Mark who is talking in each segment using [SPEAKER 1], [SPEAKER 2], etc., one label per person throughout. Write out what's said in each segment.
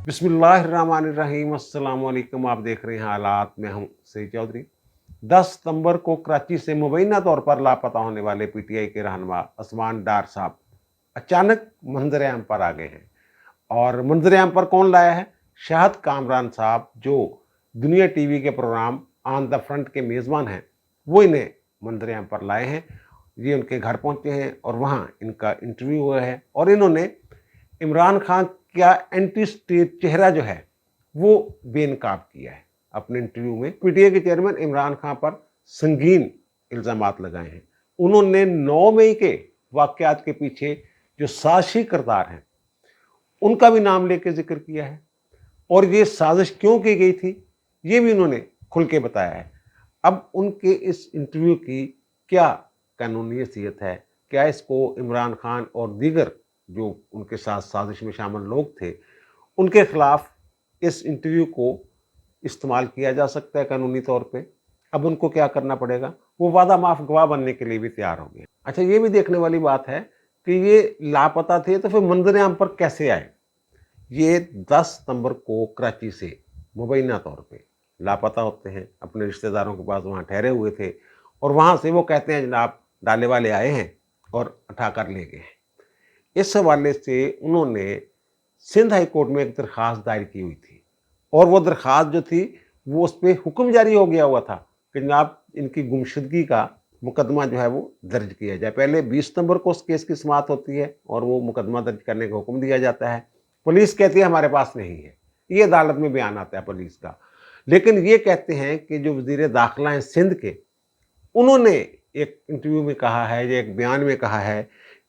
[SPEAKER 1] बिस्मिल्लाहिर्रहमानिर्रहीम, अस्सलाम वालेकुम। आप देख रहे हैं हालात में हूं सईद चौधरी। 10 सितंबर को कराची से मुबैना तौर पर लापता होने वाले पीटीआई के रहनुमा उस्मान डार साहब अचानक मंजर-ए-आम पर आ गए हैं। और मंजर-ए-आम पर कौन लाया है? शाहिद कामरान साहब, जो दुनिया टीवी के प्रोग्राम ऑन द फ्रंट के मेज़बान हैं, वो इन्हें मंजर-ए-आम पर लाए हैं। ये उनके घर पहुंचे हैं और वहां इनका इंटरव्यू हुआ है और इन्होंने इमरान खान का एंटी स्टेट चेहरा जो है वो बेनकाब किया है। अपने इंटरव्यू में पीटीआई के चेयरमैन इमरान खान पर संगीन इल्जामात लगाए हैं। उन्होंने 9 मई के वाकयात के पीछे जो साजिशी किरदार हैं उनका भी नाम लेकर जिक्र किया है और ये साजिश क्यों की गई थी ये भी उन्होंने खुल के बताया है। अब उनके इस इंटरव्यू की क्या कानूनी हैसियत है, क्या इसको इमरान खान और दीगर जो उनके साथ साजिश में शामिल लोग थे उनके खिलाफ इस इंटरव्यू को इस्तेमाल किया जा सकता है कानूनी तौर पे? अब उनको क्या करना पड़ेगा? वो वादा माफ गवाह बनने के लिए भी तैयार हो गए। अच्छा, ये भी देखने वाली बात है कि ये लापता थे तो फिर मंजर-ए-आम पर कैसे आए? ये 10 सितंबर को कराची से मुबैना तौर पे लापता होते हैं, अपने रिश्तेदारों के पास वहाँ ठहरे हुए थे और वहाँ से वो कहते हैं जनाब डाले वाले आए हैं और उठा कर ले गए हैं। इस हवाले से उन्होंने सिंध हाई कोर्ट में एक दरख्वास्त दायर की हुई थी और वो दरख्वास्त जो थी वो उस पर हुक्म जारी हो गया हुआ था कि जनाब इनकी गुमशुदगी का मुकदमा जो है वो दर्ज किया जाए। पहले 20 सितंबर को उस केस की समाअत होती है और वो मुकदमा दर्ज करने का हुक्म दिया जाता है। पुलिस कहती है हमारे पास नहीं है, ये अदालत में बयान आता है पुलिस का। लेकिन ये कहते हैं कि जो वज़ीर दाखिला हैं सिंध के, उन्होंने एक इंटरव्यू में कहा है, या एक बयान में कहा है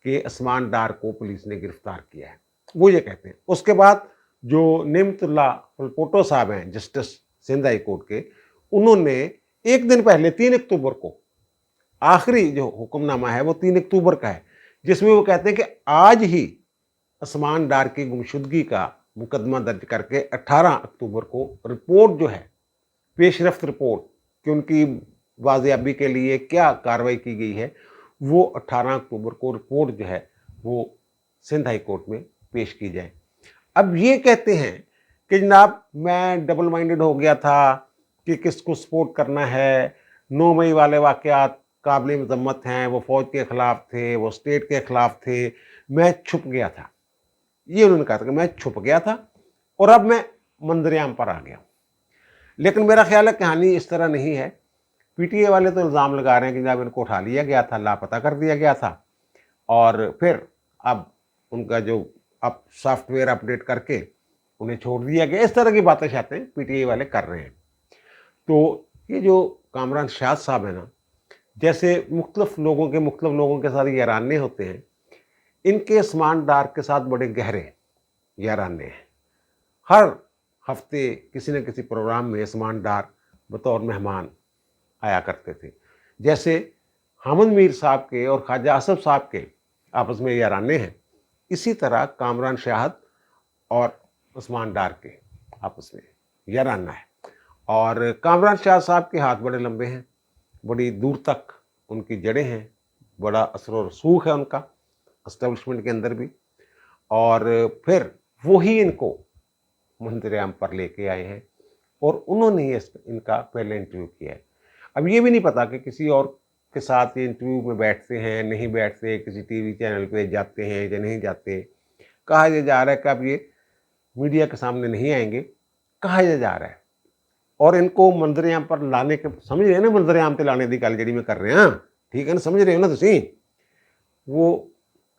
[SPEAKER 1] कि उस्मान डार को पुलिस ने गिरफ्तार किया है, वो ये कहते हैं। उसके बाद जो नेमतुल्लाह पलपोटो साहब हैं जस्टिस सिंध हाई कोर्ट के, उन्होंने एक दिन पहले 3 अक्टूबर को आखिरी जो हुक्मनामा है वो 3 अक्टूबर का है, जिसमें वो कहते हैं कि आज ही उस्मान डार की गुमशुदगी का मुकदमा दर्ज करके 18 अक्टूबर को रिपोर्ट जो है, पेशरफ्त रिपोर्ट कि उनकी वाजियाबी के लिए क्या कार्रवाई की गई है, वो 18 अक्टूबर को रिपोर्ट जो है वो सिंध हाई कोर्ट में पेश की जाए। अब ये कहते हैं कि जनाब मैं डबल माइंडेड हो गया था कि किसको सपोर्ट करना है। 9 मई वाले वाकयात काबिल मजम्मत हैं, वो फौज के खिलाफ थे, वो स्टेट के खिलाफ थे, मैं छुप गया था। ये उन्होंने कहा था कि मैं छुप गया था और अब मैं मंजर-ए-आम पर आ गया। लेकिन मेरा ख्याल है कहानी इस तरह नहीं है। पीटीए वाले तो इल्ज़ाम लगा रहे हैं कि जनाब इनको उठा लिया गया था, लापता कर दिया गया था और फिर अब उनका जो अब सॉफ्टवेयर अपडेट करके उन्हें छोड़ दिया गया। इस तरह की बातें शातें पीटीए वाले कर रहे हैं। तो ये जो कामरान शाद साहब है ना, जैसे मुख्तलिफ लोगों के साथ याराने होते हैं, इनके उस्मान डार के साथ बड़े गहरे याराने हैं। हर हफ्ते किसी न किसी प्रोग्राम में उस्मान डार बतौर मेहमान आया करते थे। जैसे हामिद मीर साहब के और ख्वाजा असफ साहब के आपस में याराने हैं, इसी तरह कामरान शाहिद और उस्मान डार के आपस में याराना है। और कामरान शाहिद साहब के हाथ बड़े लंबे हैं, बड़ी दूर तक उनकी जड़ें हैं, बड़ा असर और रसूख है उनका एस्टेब्लिशमेंट के अंदर भी। और फिर वही इनको मंजर-ए-आम पर लेके आए हैं और उन्होंने ही इनका पहले इंटरव्यू किया है। अब ये भी नहीं पता कि किसी और के साथ ये इंटरव्यू में बैठते हैं, नहीं बैठते, किसी टीवी चैनल पे जाते हैं या नहीं जाते। कहा यह जा रहा है कि अब ये मीडिया के सामने नहीं आएंगे, कहा यह जा रहा है। और इनको मंजर-ए-आम पर लाने के, समझ रहे हैं ना, मंजर-ए-आम ते लाने की गल जिहड़ी मैं कर रहा, ठीक है ना, समझ रहे हो ना तुसीं? वो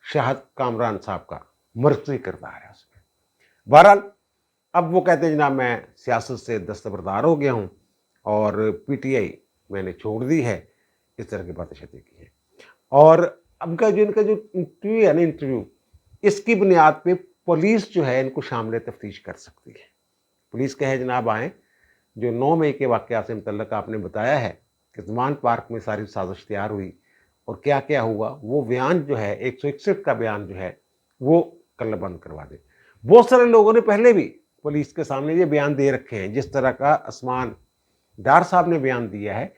[SPEAKER 1] शाहिद कामरान साहब का मरकज़ी किरदार है उसमें। बहरहाल अब वो कहते हैं जनाब मैं सियासत से दस्तबरदार हो गया हूँ और पीटीआई मैंने छोड़ दी है, इस तरह की बातें शातें की हैं। और अब का जो इनका जो इंटरव्यू है ना, इंटरव्यू, इसकी बुनियाद पे पुलिस जो है इनको शामिल तफ्तीश कर सकती है। पुलिस कहे जनाब आएँ, जो 9 मई के वाक़यात से मुतल्लिक़ आपने बताया है कि ज़मान पार्क में सारी साजिश तैयार हुई और क्या क्या हुआ, वो बयान जो है 161 का बयान जो है वो कलमबंद करवा दे। बहुत सारे लोगों ने पहले भी पुलिस के सामने ये बयान दे रखे हैं, जिस तरह का उस्मान डार साहब ने बयान दिया है,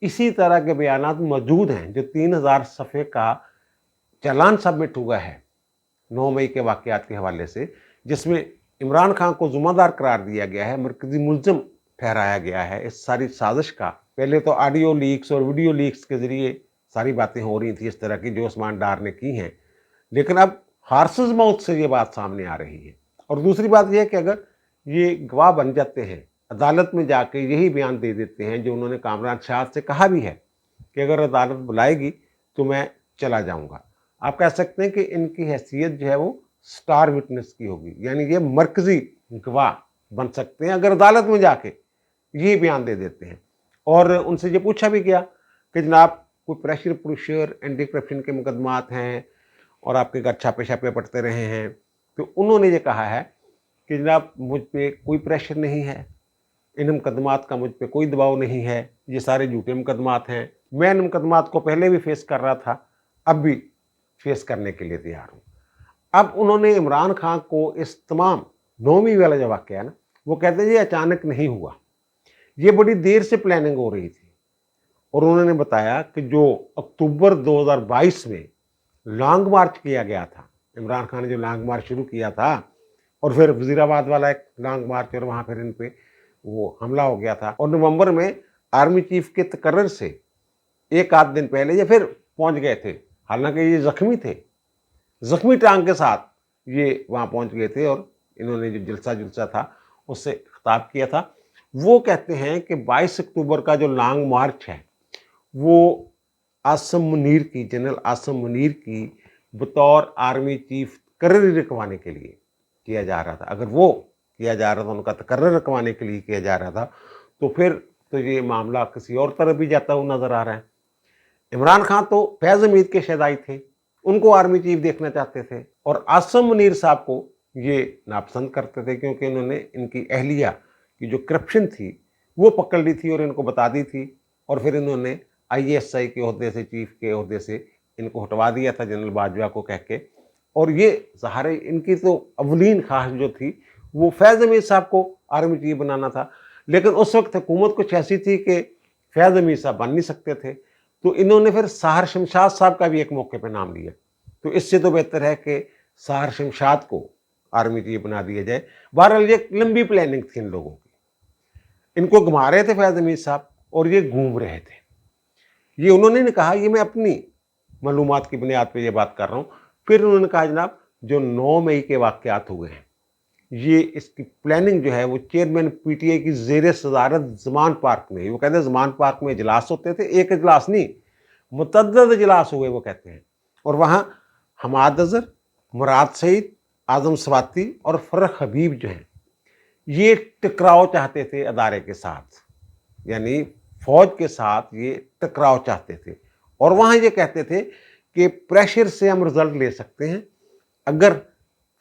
[SPEAKER 1] इसी तरह के बयानात मौजूद हैं। जो 3000 सफ़े का चालान सबमिट हुआ है 9 मई के वाक़यात के हवाले से, जिसमें इमरान खान को ज़िम्मेदार करार दिया गया है, मरकज़ी मुल्ज़िम ठहराया गया है इस सारी साजिश का। पहले तो ऑडियो लीक्स और वीडियो लीक्स के ज़रिए सारी बातें हो रही थी इस तरह की जो उस्मान डार ने की हैं, लेकिन अब हार्सिस माउथ से ये बात सामने आ रही है। और दूसरी बात यह है कि अगर ये गवाह बन जाते हैं, अदालत में जाके यही बयान दे देते हैं जो उन्होंने कामरान शाह से कहा भी है कि अगर अदालत बुलाएगी तो मैं चला जाऊंगा। आप कह सकते हैं कि इनकी हैसियत जो है वो स्टार विटनेस की होगी, यानी ये मरकजी गवाह बन सकते हैं अगर अदालत में जाके ये बयान दे देते हैं। और उनसे ये पूछा भी गया कि जनाब कोई प्रेशर पुशर, एंटी करप्शन के मुकदमात हैं और आपके घर छापे छापे पड़ते रहे हैं, तो उन्होंने ये कहा है कि जनाब मुझ पे कोई प्रेशर नहीं है, इन मुकदमात का मुझ पे कोई दबाव नहीं है, ये सारे झूठे मुकदमात हैं, मैं इन मुकदमात को पहले भी फेस कर रहा था, अब भी फेस करने के लिए तैयार हूँ। अब उन्होंने इमरान खान को इस तमाम 9वीं वाला जो वाक़या है ना, वो कहते हैं ये अचानक नहीं हुआ, ये बड़ी देर से प्लानिंग हो रही थी। और उन्होंने बताया कि जो अक्टूबर 2022 में लॉन्ग मार्च किया गया था, इमरान खान ने जो लॉन्ग मार्च शुरू किया था और फिर वजीराबाद वाला एक लॉन्ग मार्च और वहाँ फिर इन पे वो हमला हो गया था, और नवंबर में आर्मी चीफ के तकर्रर से एक आध दिन पहले ये फिर पहुँच गए थे। हालांकि ये जख्मी थे, जख्मी टांग के साथ ये वहाँ पहुँच गए थे और इन्होंने जो जलसा था उससे खिताब किया था। वो कहते हैं कि 22 अक्टूबर का जो लॉन्ग मार्च है वो आसिम मुनीर की, जनरल आसिम मुनीर की बतौर आर्मी चीफ तकर्री रखवाने के लिए किया जा रहा था। अगर वो किया जा रहा था, उनका तकर्र रखवाने के लिए किया जा रहा था, तो फिर तो ये मामला किसी और तरफ भी जाता हुआ नजर आ रहा है। इमरान खान तो फैज़ हमीद के शहदाई थे, उनको आर्मी चीफ देखना चाहते थे, और आसिम मुनीर साहब को ये नापसंद करते थे क्योंकि इन्होंने इनकी अहलिया की जो करप्शन थी वो पकड़ ली थी और इनको बता दी थी, और फिर इन्होंने IASI के अहदे से, चीफ के अहदे से इनको हटवा दिया था जनरल बाजवा को कह के। और ये ज़ाहिर इनकी तो अवलीन ख्वाहिश जो थी वो फैज़ हमीद साहब को आर्मी चीफ बनाना था, लेकिन उस वक्त हुकूमत कुछ ऐसी थी कि फैज़ हमीद साहब बन नहीं सकते थे, तो इन्होंने फिर साहर शमशाद साहब का भी एक मौके पर नाम लिया। तो इससे तो बेहतर है कि साहर शमशाद को आर्मी चीफ बना दिया जाए। बहरहाल ये लंबी प्लानिंग थी इन लोगों की, इनको घुमा रहे थे फैज़ हमीद साहब और ये घूम रहे थे। ये उन्होंने नहीं कहा, ये मैं अपनी मालूमात की बुनियाद पे ये बात कर रहा हूँ। फिर उन्होंने कहा जनाब जो 9 मई के वाक़यात हुए हैं, ये इसकी प्लानिंग जो है वो चेयरमैन PTI की ज़ेर सदारत ज़मान पार्क में, वो कहते हैं ज़मान पार्क में इजलास होते थे, एक इजलास नहीं मुतअद्दिद इजलास हुए वो कहते हैं, और वहाँ हमाद अज़हर, मुराद सईद, आज़म स्वाति और फर्रुख हबीब जो हैं ये टकराव चाहते थे अदारे के साथ, यानी फौज के साथ ये टकराव चाहते थे। और वहाँ ये कहते थे कि प्रेशर से हम रिजल्ट ले सकते हैं, अगर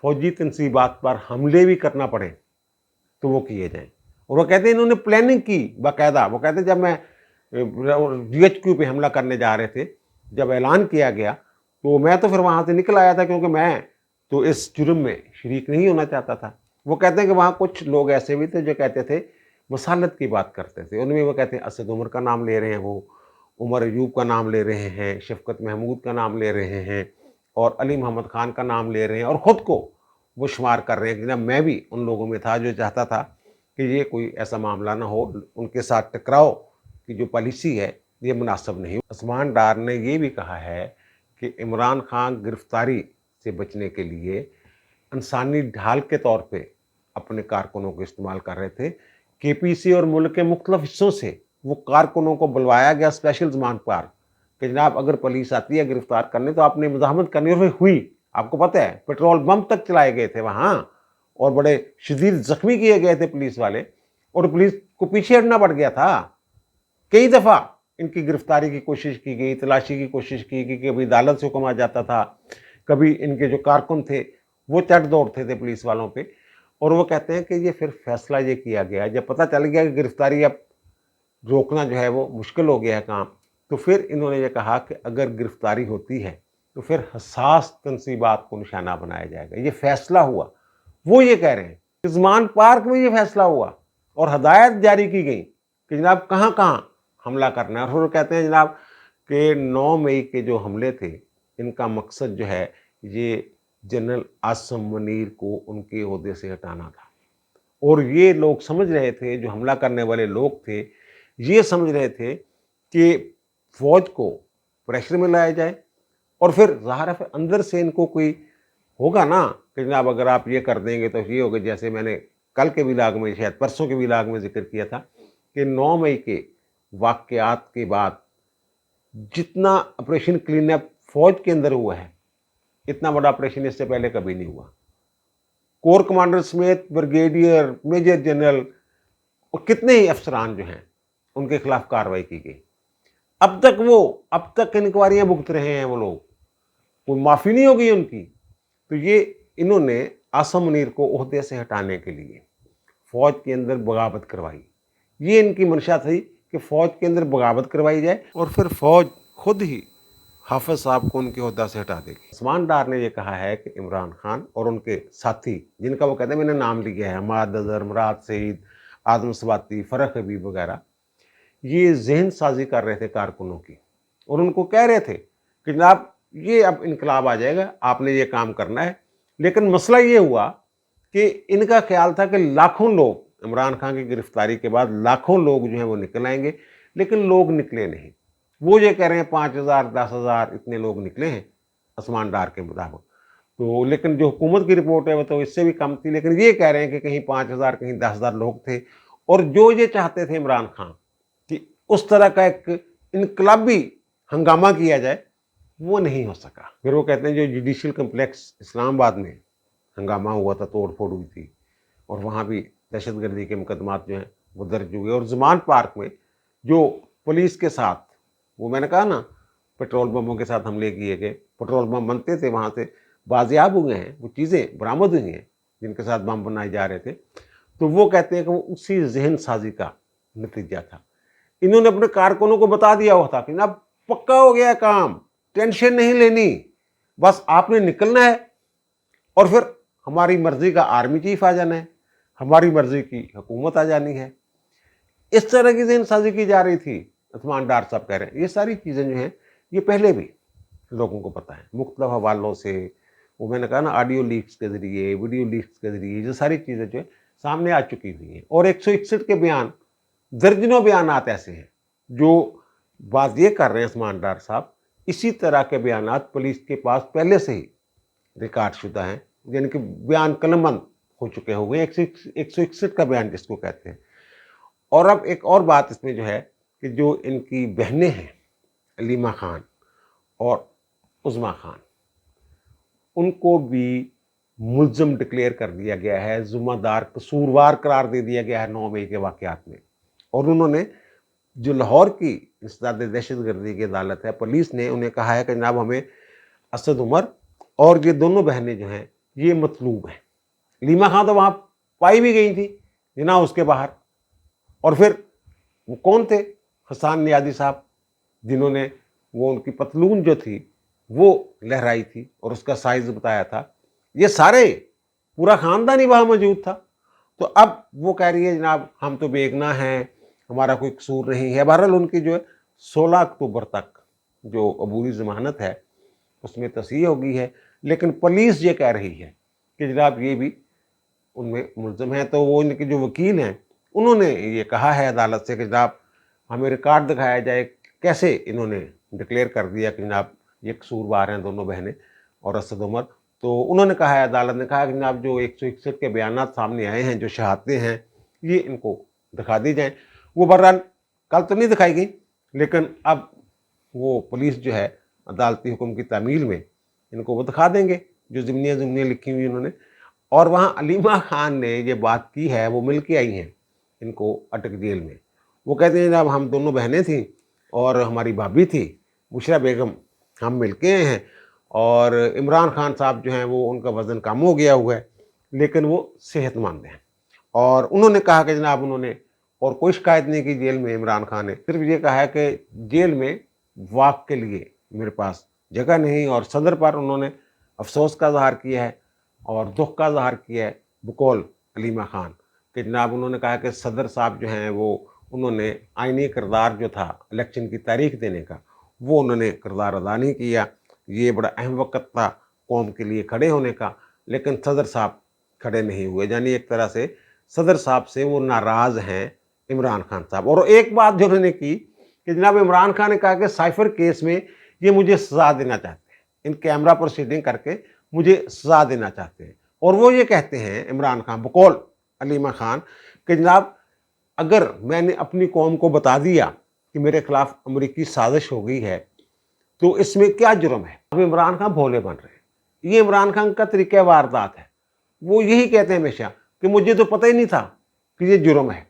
[SPEAKER 1] फौजी तनसीबात पर हमले भी करना पड़े तो वो किए जाएं। और वो कहते हैं इन्होंने प्लानिंग की बाकायदा। वो कहते हैं जब मैं GHQ पे हमला करने जा रहे थे, जब ऐलान किया गया तो मैं तो फिर वहाँ से निकल आया था क्योंकि मैं तो इस जुर्म में शरीक नहीं होना चाहता था। वो कहते हैं कि वहाँ कुछ लोग ऐसे भी थे जो कहते थे मसालत की बात करते थे, उनमें वो कहते हैं असद उमर का नाम ले रहे हैं, वो उमर अयूब का नाम ले रहे हैं, शफकत महमूद का नाम ले रहे हैं और अली मोहम्मद खान का नाम ले रहे हैं, और ख़ुद को वो शुमार कर रहे हैं कि जब मैं भी उन लोगों में था जो चाहता था कि ये कोई ऐसा मामला ना हो, उनके साथ टकराव की जो पॉलिसी है ये मुनासिब नहीं। उस्मान डार ने ये भी कहा है कि इमरान खान गिरफ्तारी से बचने के लिए इंसानी ढाल के तौर पे अपने कारकुनों को इस्तेमाल कर रहे थे। KPC और मुल्क के मुख्तलिफ हिस्सों से वो कारकुनों को बुलवाया गया स्पेशल ज़मान पार्क कि जनाब अगर पुलिस आती है गिरफ्तार करने तो आपने मुज़ाहमत करनी, और फिर हुई। आपको पता है पेट्रोल बम तक चलाए गए थे वहाँ और बड़े शदीद जख्मी किए गए थे पुलिस वाले, और पुलिस को पीछे हटना पड़ गया था। कई दफ़ा इनकी गिरफ्तारी की कोशिश की गई, तलाशी की कोशिश की गई, कभी अदालत से हुक्म आ जाता था, कभी इनके जो कारकुन थे वो चट दौड़ते थे पुलिस वालों पे। और वो कहते हैं कि ये फिर फैसला ये किया गया जब पता चल गया कि गिरफ्तारी अब रोकना जो है वो मुश्किल हो गया है काम, तो फिर इन्होंने ये कहा कि अगर गिरफ्तारी होती है तो फिर हसास तनसीबात को निशाना बनाया जाएगा। ये फैसला हुआ, वो ये कह रहे हैं कि ज़मान पार्क में ये फैसला हुआ और हदायत जारी की गई कि जनाब कहाँ कहाँ हमला करना है। और वो कहते हैं जनाब कि 9 मई के जो हमले थे इनका मकसद जो है ये जनरल आसिम मुनीर को उनके ओहदे से हटाना था। और ये लोग समझ रहे थे, जो हमला करने वाले लोग थे, ये समझ रहे थे कि फौज को प्रेशर में लाया जाए और फिर ज़ाहिर है अंदर से इनको कोई होगा ना कि जनाब अगर आप ये कर देंगे तो ये होगा। जैसे मैंने कल के विलाग में, शायद परसों के विलाग में जिक्र किया था कि 9 मई के वाक़यात के बाद जितना ऑपरेशन क्लीन अप फौज के अंदर हुआ है, इतना बड़ा ऑपरेशन इससे पहले कभी नहीं हुआ। कोर कमांडर समेत ब्रिगेडियर, मेजर जनरल और कितने ही अफसरान जो हैं उनके खिलाफ कार्रवाई की गई। अब तक इंक्वायरियां भुगत रहे हैं वो लोग, कोई माफ़ी नहीं होगी उनकी। तो ये इन्होंने आसिम मुनीर को ओहदे से हटाने के लिए फौज के अंदर बगावत करवाई। ये इनकी मंशा थी कि फौज के अंदर बगावत करवाई जाए और फिर फौज खुद ही हाफिज साहब को उनके ओहदा से हटा देगी। उस्मान डार ने यह कहा है कि इमरान खान और उनके साथी, जिनका वो कहते हैं मैंने नाम लिया है, हमाद अजहर, मुराद सईद, आदम सवाती, फरख हबीब वगैरह, ये जहन साजी कर रहे थे कारकुनों की और उनको कह रहे थे कि जनाब ये अब इनकलाब आ जाएगा, आपने ये काम करना है। लेकिन मसला ये हुआ कि इनका ख्याल था कि लाखों लोग, इमरान खान की गिरफ्तारी के बाद लाखों लोग जो हैं वो निकल आएंगे, लेकिन लोग निकले नहीं। वो ये कह रहे हैं 5,000, 10,000 इतने लोग निकले हैं उस्मान डार के मुताबिक। तो लेकिन जो हुकूमत की रिपोर्ट है वो तो इससे भी कम थी, लेकिन ये कह रहे हैं कि कहीं 5,000 कहीं 10,000 लोग थे। और जो ये चाहते थे इमरान खान कि उस तरह का एक इनकलाबी हंगामा किया जाए, वो नहीं हो सका। फिर वो कहते हैं जो जुडिशल कम्प्लेक्स इस्लामाबाद में हंगामा हुआ था, तोड़ फोड़ हुई थी और वहाँ भी दहशतगर्दी के मुकदमात जो हैं वो दर्ज हुए। और ज़मान पार्क में जो पुलिस के साथ, वो मैंने कहा ना पेट्रोल बमों के साथ हमले किए गए, पेट्रोल बम बनते थे, वहाँ से बाजियाब हुए हैं, वो चीज़ें बरामद हुई हैं जिनके साथ बम बनाए जा रहे थे। तो वो कहते हैं कि वो उसी जहन साजी का नतीजा था। इन्होंने अपने कारकुनों को बता दिया हुआ था कि ना पक्का हो गया काम, टेंशन नहीं लेनी, बस आपने निकलना है और फिर हमारी मर्जी का आर्मी चीफ आ जाना है, हमारी मर्जी की हुकूमत आ जानी है। इस तरह की जहन साजी की जा रही थी। उस्मान डार साहब कह रहे हैं ये सारी चीज़ें जो हैं ये पहले भी लोगों को पता है, मुख्तलिफ हवालों से, वो मैंने कहा ना ऑडियो लीक्स के ज़रिए, वीडियो लीक्स के ज़रिए, ये सारी चीज़ें जो है सामने आ चुकी हुई हैं। और 161 के बयान, दर्जनों बयान ऐसे हैं जो बात ये कर रहे हैं उस्मान डार साहब, इसी तरह के बयान पुलिस के पास पहले से ही रिकॉर्ड शुदा हैं, यानी कि बयान कलमबंद हो चुके हुए 161 का बयान जिसको कहते हैं। और अब एक और बात इसमें जो है कि जो इनकी बहनें हैं अलीमा खान और उज़मा खान, उनको भी मुल्ज़म डिक्लेयर कर दिया गया है, ज़िम्मेदार, कसूरवार करार दे दिया गया है 9 मई के वाक़यात में। और उन्होंने जो लाहौर की इंसदाद दहशतगर्दी की अदालत है, पुलिस ने उन्हें कहा है कि जनाब हमें असद उमर और ये दोनों बहनें जो हैं ये मतलूब हैं। लीमा खान तो वहाँ पाई भी गई थी जिना उसके बाहर। और फिर वो कौन थे? हसन नियाज़ी साहब, जिन्होंने वो उनकी पतलून जो थी वो लहराई थी और उसका साइज़ बताया था। ये सारे पूरा ख़ानदान ही वहाँ मौजूद था। तो अब वो कह रही है जनाब हम तो बेगुनाह हैं, हमारा कोई कसूर नहीं है। बहरहाल उनकी जो है 16 अक्टूबर तक जो अबूरी ज़मानत है उसमें तस्हीह हो गई है, लेकिन पुलिस ये कह रही है कि जनाब ये भी उनमें मुल्ज़म है। तो वो इनके जो वकील हैं उन्होंने ये कहा है अदालत से कि जनाब हमें रिकॉर्ड दिखाया जाए कैसे इन्होंने डिक्लेयर कर दिया कि जनाब ये कसूरवार हैं दोनों बहनें और असद उमर। तो उन्होंने कहा है, अदालत ने कहा कि जनाब जो 161 के बयान सामने आए हैं, जो शहादतें हैं, ये इनको दिखा दी जाएँ। वो बहरहाल कल तो नहीं दिखाई गई, लेकिन अब वो पुलिस जो है अदालती हुक्म की तामील में इनको वो दिखा देंगे जो ज़िम्नियाँ लिखी हुई उन्होंने। और वहाँ अलीमा खान ने ये बात की है, वो मिल के आई हैं इनको अटक जेल में। वो कहते हैं जनाब हम दोनों बहनें थीं और हमारी भाभी थी बुशरा बेगम, हम मिल के आए हैं। और इमरान खान साहब जो हैं वो उनका वज़न कम हो गया हुआ है, लेकिन वो सेहतमंद हैं। और उन्होंने कहा कि जनाब उन्होंने और कोई शिकायत नहीं की जेल में। इमरान खान ने सिर्फ ये कहा है कि जेल में वाक के लिए मेरे पास जगह नहीं। और सदर पर उन्होंने अफसोस का इज़हार किया है और दुख का इज़हार किया है बकौल अलीमा खान कि जनाब उन्होंने कहा कि सदर साहब जो हैं वो उन्होंने आइनी किरदार जो था इलेक्शन की तारीख देने का, वो उन्होंने किरदार अदा नहीं किया। ये बड़ा अहम वक्त था قوم کے لیے کھڑے ہونے کا، لیکن صدر صاحب کھڑے نہیں ہوئے. یعنی ایک طرح سے صدر صاحب سے وہ ناراض ہیں عمران خان صاحب. اور ایک بات جو انہوں نے کی کہ جناب عمران خان نے کہا کہ سائفر کیس میں یہ مجھے سزا دینا چاہتے ہیں، ان کیمرہ پروسیڈنگ کر کے مجھے سزا دینا چاہتے ہیں. اور وہ یہ کہتے ہیں عمران خان بقول علیمہ خان کہ جناب اگر میں نے اپنی قوم کو بتا دیا کہ میرے خلاف امریکی سازش ہو گئی ہے تو اس میں کیا جرم ہے. اب عمران خان بھولے بن رہے ہیں. یہ عمران خان کا طریقہ واردات ہے. وہ یہی کہتے ہیں ہمیشہ کہ مجھے تو پتہ ہی نہیں تھا کہ یہ جرم ہے.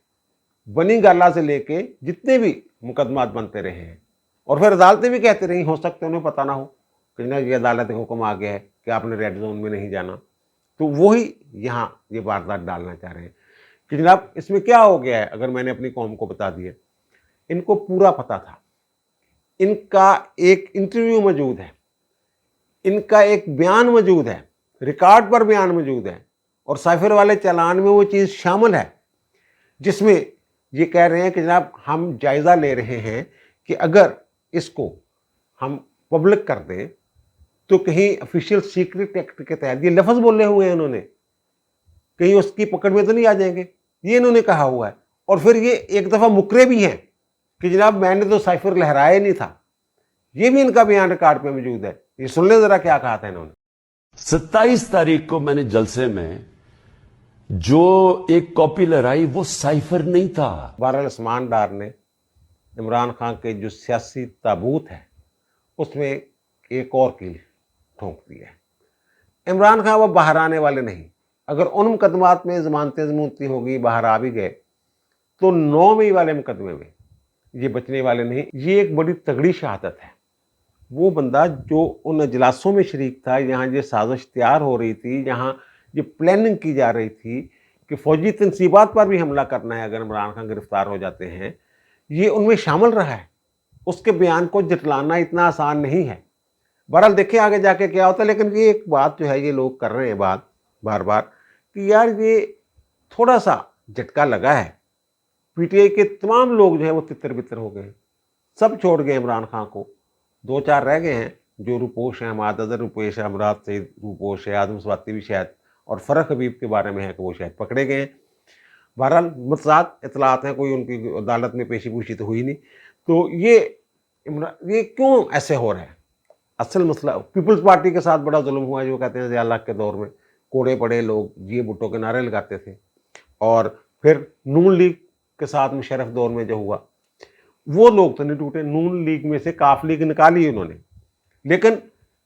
[SPEAKER 1] بنی گالا سے لے کے جتنے بھی مقدمات بنتے رہے ہیں اور پھر عدالتیں بھی کہتے رہی ہو سکتے انہیں پتہ نہ ہو کہ جناب یہ عدالت کا حکم آ گیا ہے کہ آپ نے ریڈ زون میں نہیں جانا. تو وہی یہاں یہ واردات ڈالنا چاہ رہے ہیں کہ جناب اس میں کیا ہو گیا ہے اگر میں نے اپنی قوم کو بتا دیا. ان کو پورا پتا تھا. ان کا ایک انٹرویو موجود ہے، ان کا ایک بیان موجود ہے، ریکارڈ پر بیان موجود ہے، اور سائفر والے چالان میں وہ چیز شامل ہے جس میں یہ کہہ رہے ہیں کہ جناب ہم جائزہ لے رہے ہیں کہ اگر اس کو ہم پبلک کر دیں تو کہیں آفیشیل سیکرٹ ایکٹ کے تحت، یہ لفظ بولے ہوئے ہیں انہوں نے، کہیں اس کی پکڑ میں تو نہیں آ جائیں گے، یہ انہوں نے کہا ہوا ہے. اور پھر یہ ایک دفعہ مکرے بھی ہیں کہ جناب میں نے تو سائفر لہرایا نہیں تھا. یہ بھی ان کا بیان ریکارڈ پہ موجود ہے. یہ سن لیں ذرا کیا کہا تھا انہوں نے.
[SPEAKER 2] 27 تاریخ کو میں نے جلسے میں جو ایک کاپی لہرائی وہ سائفر نہیں تھا.
[SPEAKER 1] بہرحال عثمان ڈار نے عمران خان کے جو سیاسی تابوت ہے اس میں ایک اور کیل ٹھونک دی ہے. عمران خان وہ باہر آنے والے نہیں. اگر ان مقدمات میں ضمانتیں ضمانتی ہوگی باہر آ بھی گئے تو 9 مئی والے مقدمے میں یہ بچنے والے نہیں. یہ ایک بڑی تگڑی شہادت ہے. وہ بندہ جو ان اجلاسوں میں شریک تھا، یہاں یہ سازش تیار ہو رہی تھی، یہاں یہ پلاننگ کی جا رہی تھی کہ فوجی تنصیبات پر بھی حملہ کرنا ہے اگر عمران خان گرفتار ہو جاتے ہیں، یہ ان میں شامل رہا ہے. اس کے بیان کو جٹلانا اتنا آسان نہیں ہے. بہرحال دیکھیں آگے جا کے کیا ہوتا ہے. لیکن یہ ایک بات جو ہے یہ لوگ کر رہے ہیں بات بار بار کہ یار یہ تھوڑا سا جھٹکا لگا ہے. پی ٹی آئی کے تمام لوگ جو ہیں وہ تتر بتر ہو گئے ہیں، سب چھوڑ گئے عمران خان کو. 2-4 رہ گئے ہیں جو روپوش ہیں، حماد اظہر روپوش ہے، امراض سعید روپوش ہے، آدم سواتی بھی شاید، اور فرق حبیب کے بارے میں ہے کہ وہ شاید پکڑے گئے ہیں. بہرحال متضاد اطلاعات ہیں، کوئی ان کی عدالت میں پیشی پوشی تو ہوئی نہیں. تو یہ کیوں ایسے ہو رہا ہے؟ اصل مسئلہ پیپلز پارٹی کے ساتھ بڑا ظلم ہوا ہے. جو کہتے ہیں ضیاء الحق کے دور میں کوڑے پڑے لوگ جی بھٹو کے نعرے لگاتے تھے، اور پھر نون لیگ کے ساتھ مشرف دور میں جو ہوا وہ لوگ تو نہیں ٹوٹے. نون لیگ میں سے کاف لیگ نکالی انہوں نے، لیکن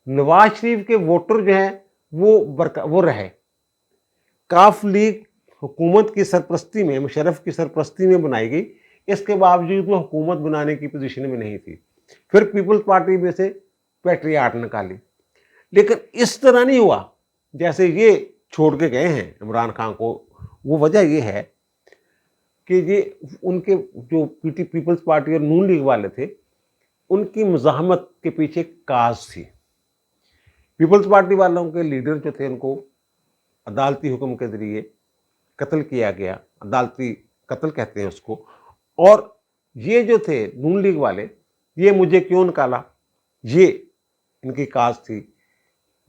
[SPEAKER 1] نواز شریف کے ووٹر جو ہیں وہ رہے. کاف لیگ حکومت کی سرپرستی میں، مشرف کی سرپرستی میں بنائی گئی، اس کے باوجود وہ حکومت بنانے کی پوزیشن میں نہیں تھی. پھر پیپلز پارٹی میں سے پیٹریاٹ نکالی. لیکن اس طرح نہیں ہوا جیسے یہ چھوڑ کے گئے ہیں عمران خان کو. وہ وجہ یہ ہے کہ یہ ان کے جو پیپلز پارٹی اور نون لیگ والے تھے ان کی مزاحمت کے پیچھے کاز تھی. پیپلز پارٹی والوں کے لیڈر جو تھے ان کو عدالتی حکم کے ذریعے قتل کیا گیا، عدالتی قتل کہتے ہیں اس کو. اور یہ جو تھے نون لیگ والے، یہ مجھے کیوں نکالا، یہ ان کی کاز تھی.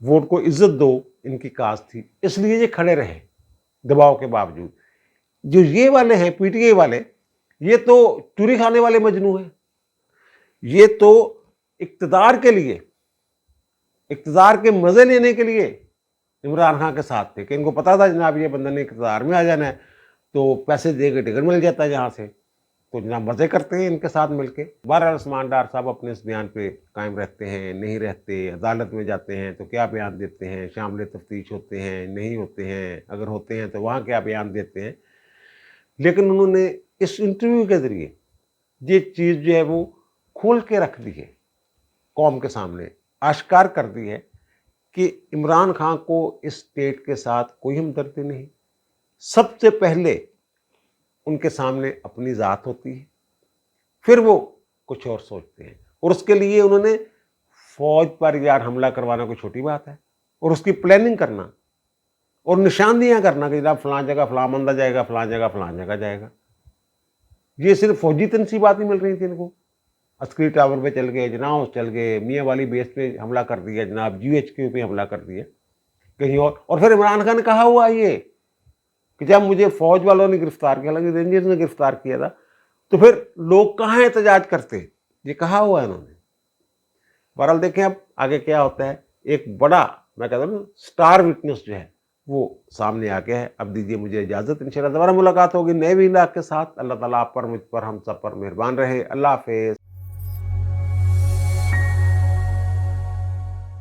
[SPEAKER 1] ووٹ کو عزت دو ان کی کاز تھی. اس لیے یہ کھڑے رہے دباؤ کے باوجود. جو یہ والے ہیں پی ٹی آئی والے، یہ تو چوری کھانے والے مجنو ہیں. یہ تو اقتدار کے لیے، اقتدار کے مزے لینے کے لیے عمران خان کے ساتھ تھے کہ ان کو پتا تھا جناب یہ بندہ نے اقتدار میں آ جانا ہے تو پیسے دے کے ٹکٹ مل جاتا ہے جہاں سے، تو جناب مزے کرتے ہیں ان کے ساتھ مل کے. بہرحال عثمان ڈار صاحب اپنے اس بیان پہ قائم رہتے ہیں، نہیں رہتے. عدالت میں جاتے ہیں تو کیا بیان دیتے ہیں، شامل تفتیش ہوتے ہیں نہیں ہوتے ہیں، اگر ہوتے ہیں تو وہاں کیا بیان دیتے ہیں. لیکن انہوں نے اس انٹرویو کے ذریعے یہ چیز جو ہے وہ کھول کے رکھ دی ہے، قوم کے سامنے آشکار کر دی ہے کہ عمران خان کو اس اسٹیٹ کے ساتھ کوئی ہمدردی نہیں. سب سے پہلے ان کے سامنے اپنی ذات ہوتی ہے، پھر وہ کچھ اور سوچتے ہیں. اور اس کے لیے انہوں نے فوج پر یار حملہ کروانا کوئی چھوٹی بات ہے، اور اس کی پلاننگ کرنا اور نشاندہیاں کرنا کہ جناب فلاں جگہ فلاں بندہ جائے گا، فلاں جگہ فلاں جگہ جائے گا. یہ صرف فوجی تنصیبات ہی مل رہی تھی ان کو. अस्करी टावर पे चल गए, जना हाउस चल गए, मियाँ वाली बेस पे हमला कर दिया जनाब, GHQ पे हमला कर दिया कहीं और फिर इमरान खान ने कहा हुआ ये कि जब मुझे फौज वालों ने गिरफ्तार किया, हालांकि रेंजर्स ने गिरफ्तार किया था, तो फिर लोग कहाँ एहतजाज करते, ये कहा हुआ है उन्होंने। बहरहाल देखें अब आगे क्या होता है। एक बड़ा, मैं कहता हूँ स्टार विटनेस जो है वो सामने आ गया है। अब दीजिए मुझे इजाजत, इंशाल्लाह दोबारा मुलाकात होगी नए विलाग के साथ। अल्लाह ताला आप पर, मुझ पर, हम सब पर मेहरबान रहे। अल्लाह हाफिज।